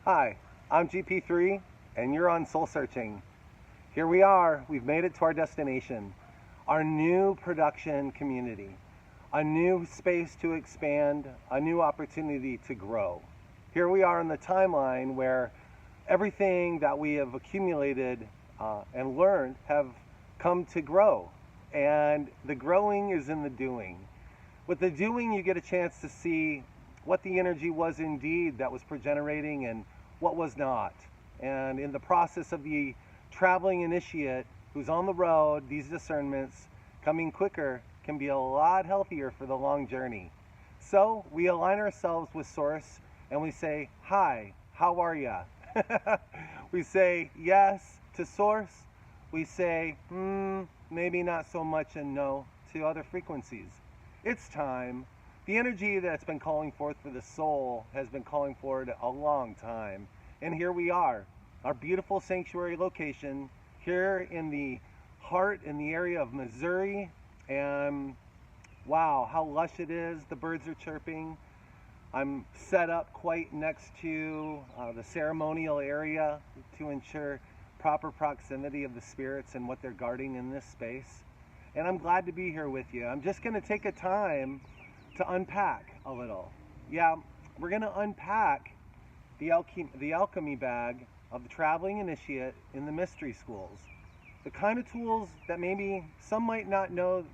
Hi, I'm GP3 and you're on Soul Searching. Here we are, we've made it to our destination, our new production community, a new space to expand, a new opportunity to grow. Here we are in the timeline where everything that we have accumulated and learned have come to grow. And the growing is in the doing. With the doing, you get a chance to see what the energy was indeed that was progenerating and what was not. And in the process of the traveling initiate who's on the road, these discernments coming quicker can be a lot healthier for the long journey. So we align ourselves with Source and we say, hi, how are ya? We say yes to Source. We say, maybe not so much, and no to other frequencies. It's time. The energy that's been calling forth for the soul has been calling for it a long time. And here we are, our beautiful sanctuary location here in the heart, in the area of Missouri. And wow, how lush it is. The birds are chirping. I'm set up quite next to the ceremonial area to ensure proper proximity of the spirits and what they're guarding in this space. And I'm glad to be here with you. I'm just going to take a time to unpack a little. Yeah, we're going to unpack the alchemy bag of the traveling initiate in the mystery schools. The kind of tools that maybe some might not know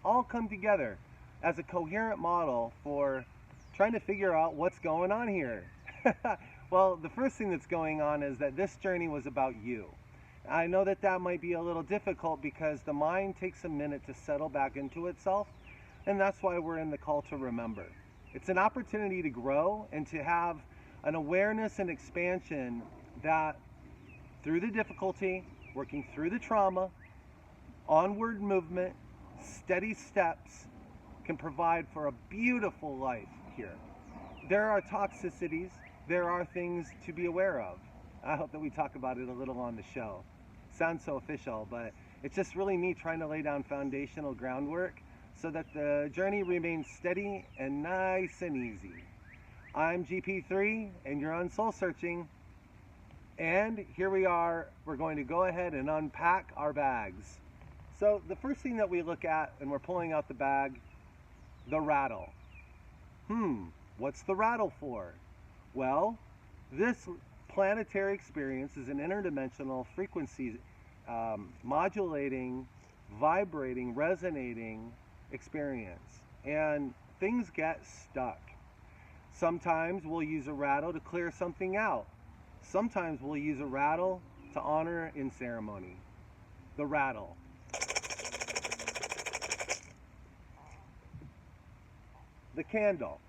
all come together as a coherent model for trying to figure out what's going on here. Well, the first thing that's going on is that this journey was about you. I know that that might be a little difficult because the mind takes a minute to settle back into itself, and that's why we're in the call to remember. It's an opportunity to grow and to have an awareness and expansion that through the difficulty, working through the trauma, onward movement, steady steps can provide for a beautiful life here. There are toxicities, there are things to be aware of. I hope that we talk about it a little on the show. Sounds so official, but it's just really me trying to lay down foundational groundwork so that the journey remains steady and nice and easy. I'm GP3 and you're on Soul Searching. And here we are, we're going to go ahead and unpack our bags. So the first thing that we look at, and we're pulling out the bag, the rattle. What's the rattle for? Well, this planetary experience is an interdimensional frequency modulating, vibrating, resonating experience. And things get stuck. Sometimes we'll use a rattle to clear something out. Sometimes we'll use a rattle to honor in ceremony. The rattle. The candle.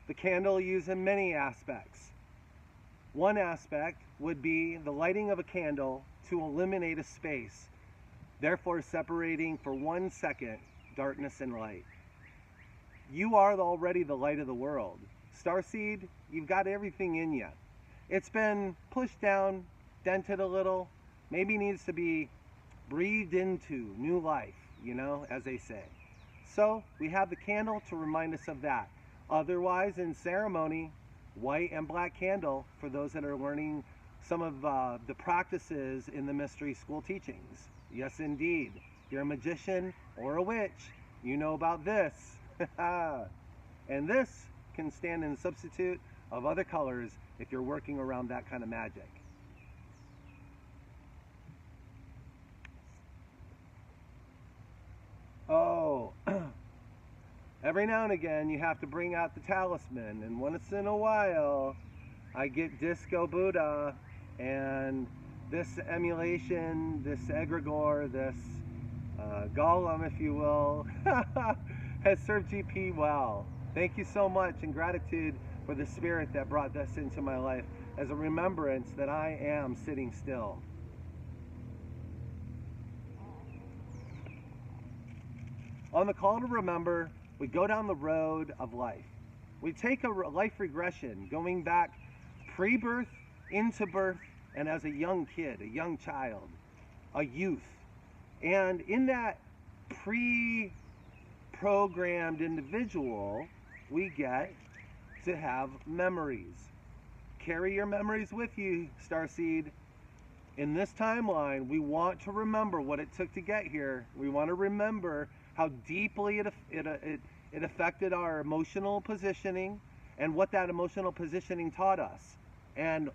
The candle used in many aspects. One aspect would be the lighting of a candle to illuminate a space, therefore separating for 1 second darkness and light. You are already the light of the world. Starseed, you've got everything in you. It's been pushed down, dented a little, maybe needs to be breathed into new life, as they say. So we have the candle to remind us of that. Otherwise, in ceremony, white and black candle for those that are learning some of the practices in the mystery school teachings. Yes, indeed. If you're a magician or a witch, you know about this. And this can stand in substitute of other colors if you're working around that kind of magic. Oh, every now and again you have to bring out the talisman, and once in a while I get Disco Buddha, and this emulation, this egregore, this golem, if you will, has served GP well. Thank you so much, and gratitude for the spirit that brought this into my life as a remembrance that I am sitting still. On the call to remember, we go down the road of life. We take a life regression, going back pre-birth, into birth, and as a young kid, a young child, a youth. And in that pre-programmed individual, we get to have memories. carry your memories with you, Starseed. In this timeline, we want to remember what it took to get here. We want to remember how deeply it affected our emotional positioning and what that emotional positioning taught us. And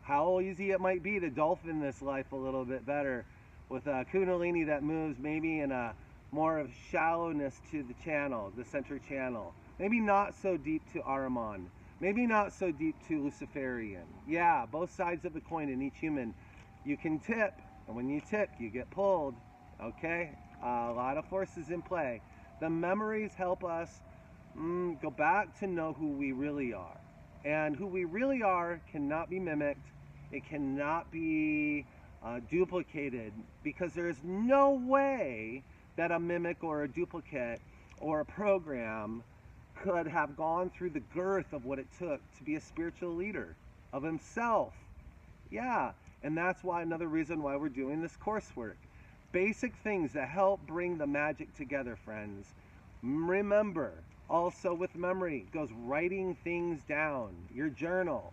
how easy it might be to dolphin this life a little bit better with a Kundalini that moves maybe in a more of shallowness to the channel, the center channel. Maybe not so deep to Ahriman. Maybe not so deep to Luciferian. Yeah, both sides of the coin in each human. You can tip, and when you tip, you get pulled. Okay? A lot of forces in play. The memories help us go back to know who we really are. And who we really are cannot be mimicked. It cannot be duplicated, because there is no way that a mimic or a duplicate or a program could have gone through the girth of what it took to be a spiritual leader of himself. Yeah, and that's why another reason why we're doing this coursework. Basic things that help bring the magic together, friends. Remember, also with memory goes writing things down, your journal,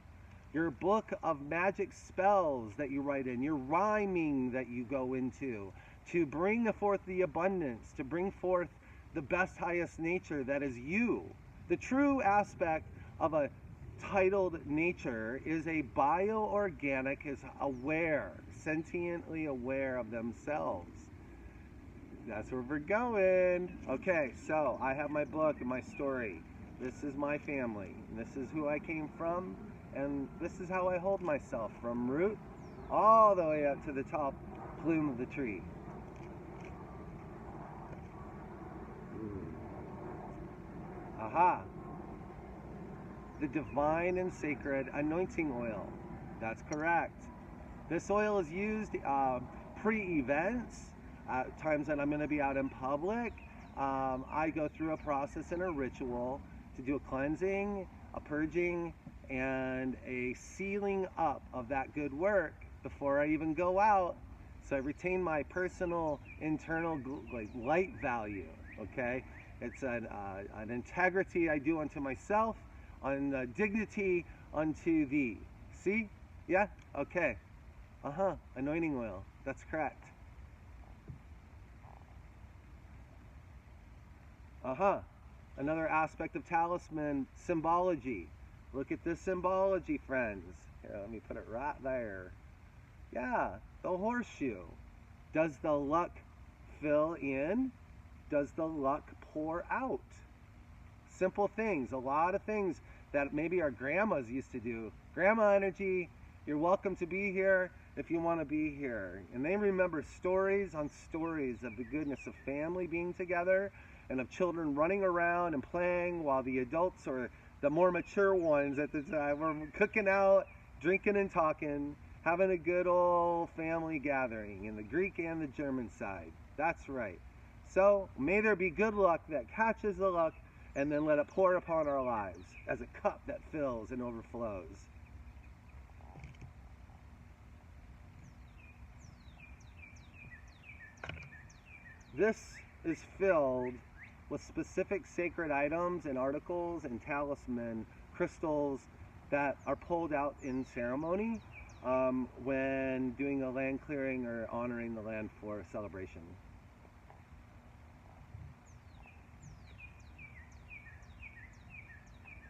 your book of magic spells that you write in, your rhyming that you go into to bring forth the abundance, to bring forth the best, highest nature that is you. The true aspect of a titled nature is a bioorganic, is aware, sentiently aware of themselves. That's where we're going. Okay, so I have my book and my story. This is my family. This is who I came from. And this is how I hold myself, from root all the way up to the top plume of the tree. Aha! The divine and sacred anointing oil. That's correct. This oil is used pre-events, times that I'm going to be out in public. I go through a process and a ritual to do a cleansing, a purging, and a sealing up of that good work before I even go out. So I retain my personal internal light value. Okay, it's an integrity I do unto myself, on dignity unto thee. See? Yeah? Okay. Anointing oil. That's correct. Another aspect of talisman symbology. Look at this symbology, friends. Here, let me put it right there. Yeah, the horseshoe. Does the luck fill in? Does the luck pour out? Simple things, a lot of things that maybe our grandmas used to do. Grandma energy, you're welcome to be here if you want to be here. And they remember stories on stories of the goodness of family being together and of children running around and playing while the adults or the more mature ones at the time were cooking out, drinking and talking, having a good old family gathering in the Greek and the German side. That's right. So may there be good luck that catches the luck, and then let it pour upon our lives as a cup that fills and overflows. This is filled with specific sacred items and articles and talisman crystals that are pulled out in ceremony when doing a land clearing or honoring the land for celebration.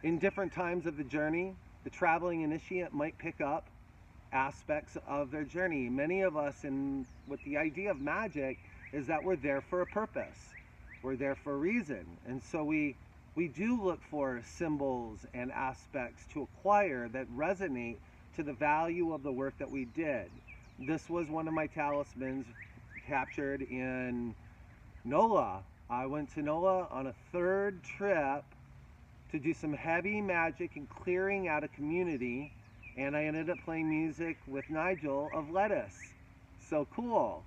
In different times of the journey, the traveling initiate might pick up aspects of their journey. Many of us, with the idea of magic, is that we're there for a purpose. We're there for a reason. And so we do look for symbols and aspects to acquire that resonate to the value of the work that we did. This was one of my talismans captured in NOLA. I went to NOLA on a third trip to do some heavy magic and clearing out a community, and I ended up playing music with Nigel of Lettuce. So cool.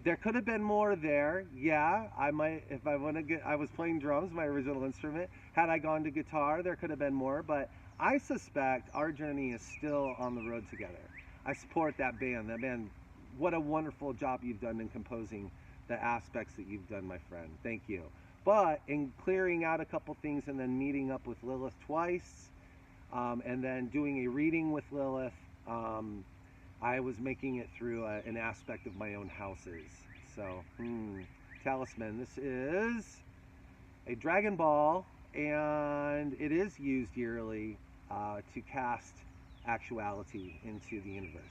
There could have been more there. Yeah, I might, if I want to get, I was playing drums, my original instrument. Had I gone to guitar, there could have been more, but I suspect our journey is still on the road together. I support that band. That band, what a wonderful job you've done in composing the aspects that you've done, my friend. Thank you. But in clearing out a couple things and then meeting up with Lilith twice, and then doing a reading with Lilith. I was making it through an aspect of my own houses. So, talisman. This is a Dragon Ball, and it is used yearly to cast actuality into the universe.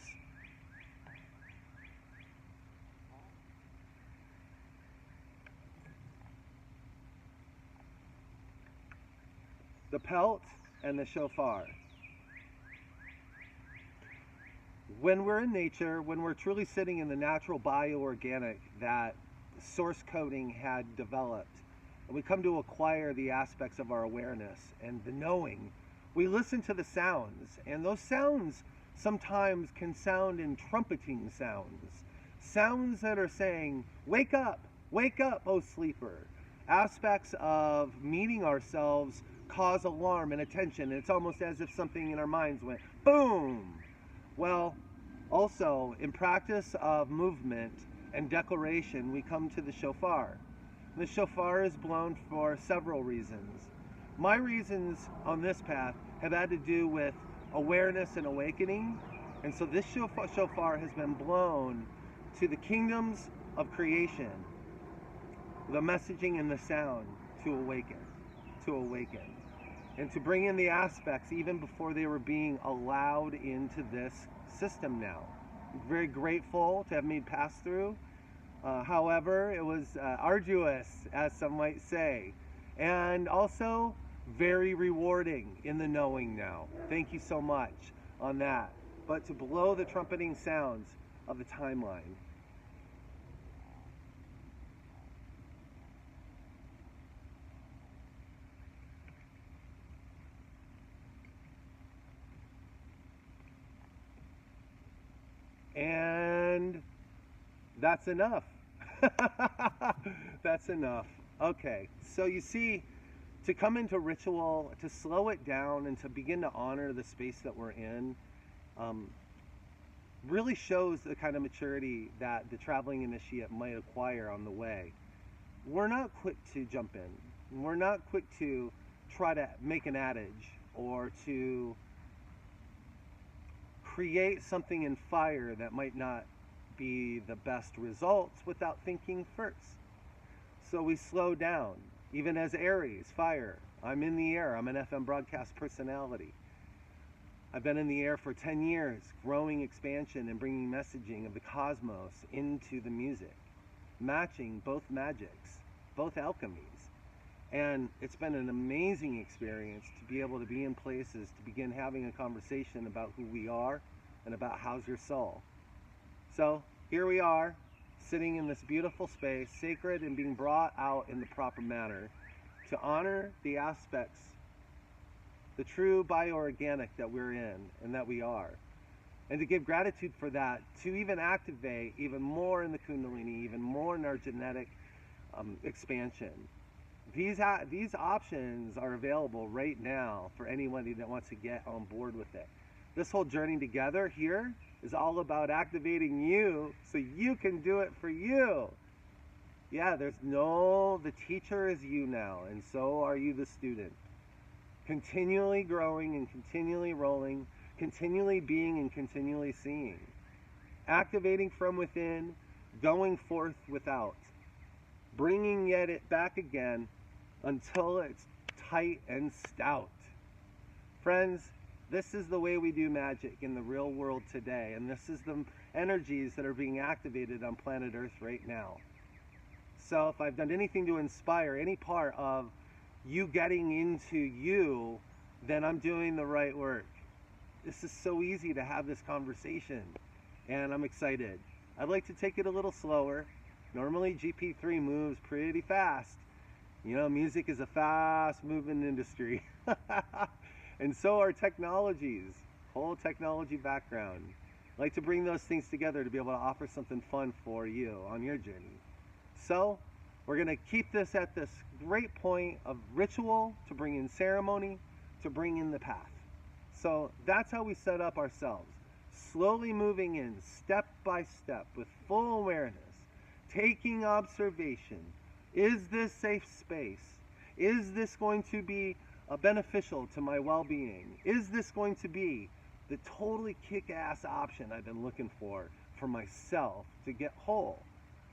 The pelt and the shofar. When we're in nature, when we're truly sitting in the natural bioorganic that source coding had developed, and we come to acquire the aspects of our awareness and the knowing, we listen to the sounds, and those sounds sometimes can sound in trumpeting sounds. Sounds that are saying, wake up, oh sleeper. Aspects of meeting ourselves cause alarm and attention. It's almost as if something in our minds went boom. Well, also in practice of movement and declaration, we come to the shofar. The shofar is blown for several reasons. My reasons on this path have had to do with awareness and awakening, and so this shofar has been blown to the kingdoms of creation, the messaging and the sound to awaken, and to bring in the aspects even before they were being allowed into this system now. I'm very grateful to have made pass through. However, it was arduous, as some might say, and also very rewarding in the knowing now. Thank you so much on that. But to blow the trumpeting sounds of the timeline. And that's enough. That's enough. Okay, so you see, to come into ritual, to slow it down, and to begin to honor the space that we're in, really shows the kind of maturity that the traveling initiate might acquire on the way. We're not quick to jump in. We're not quick to try to make an adage or to create something in fire that might not be the best results without thinking first. So we slow down. Even as Aries, fire. I'm in the air. I'm an FM broadcast personality. I've been in the air for 10 years, growing expansion and bringing messaging of the cosmos into the music, matching both magics, both alchemies. And it's been an amazing experience to be able to be in places to begin having a conversation about who we are and about how's your soul. So here we are, sitting in this beautiful space, sacred and being brought out in the proper manner to honor the aspects, the true bioorganic that we're in and that we are. And to give gratitude for that, to even activate even more in the Kundalini, even more in our genetic expansion. These options are available right now for anybody that wants to get on board with it. This whole journey together here is all about activating you so you can do it for you. Yeah, the teacher is you now, and so are you the student. Continually growing and continually rolling, continually being and continually seeing. Activating from within, going forth without. Bringing it back again until it's tight and stout. Friends, this is the way we do magic in the real world today, and this is the energies that are being activated on planet Earth right now. So if I've done anything to inspire any part of you getting into you, then I'm doing the right work. This is so easy to have this conversation, and I'm excited. I'd like to take it a little slower. Normally GP3 moves pretty fast. You know, music is a fast moving industry. And so are technologies, whole technology background. I like to bring those things together to be able to offer something fun for you on your journey. So we're going to keep this at this great point of ritual, to bring in ceremony, to bring in the path. So that's how we set up ourselves. Slowly moving in, step by step, with full awareness, taking observation. Is this safe space? Is this going to be beneficial to my well-being? Is this going to be the totally kick-ass option I've been looking for myself to get whole?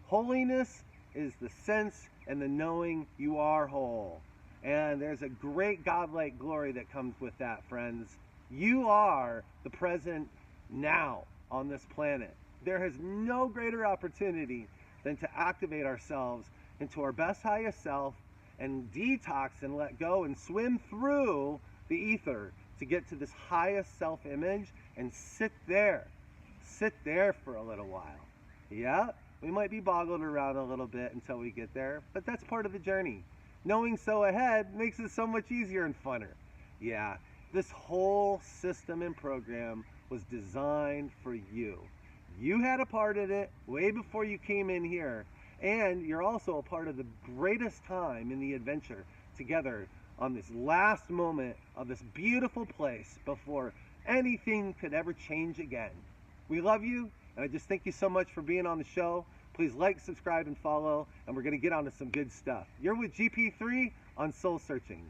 Holiness is the sense and the knowing you are whole. And there's a great godlike glory that comes with that, friends. You are the present now on this planet. There is no greater opportunity than to activate ourselves into our best, highest self and detox and let go and swim through the ether to get to this highest self-image and sit there for a little while. Yeah, we might be boggled around a little bit until we get there, but that's part of the journey. Knowing so ahead makes it so much easier and funner. Yeah, this whole system and program was designed for you. You had a part in it way before you came in here, and you're also a part of the greatest time in the adventure together on this last moment of this beautiful place before anything could ever change again. We love you, and I just thank you so much for being on the show. Please like, subscribe, and follow, and we're going to get on to some good stuff. You're with GP3 on Soul Searching.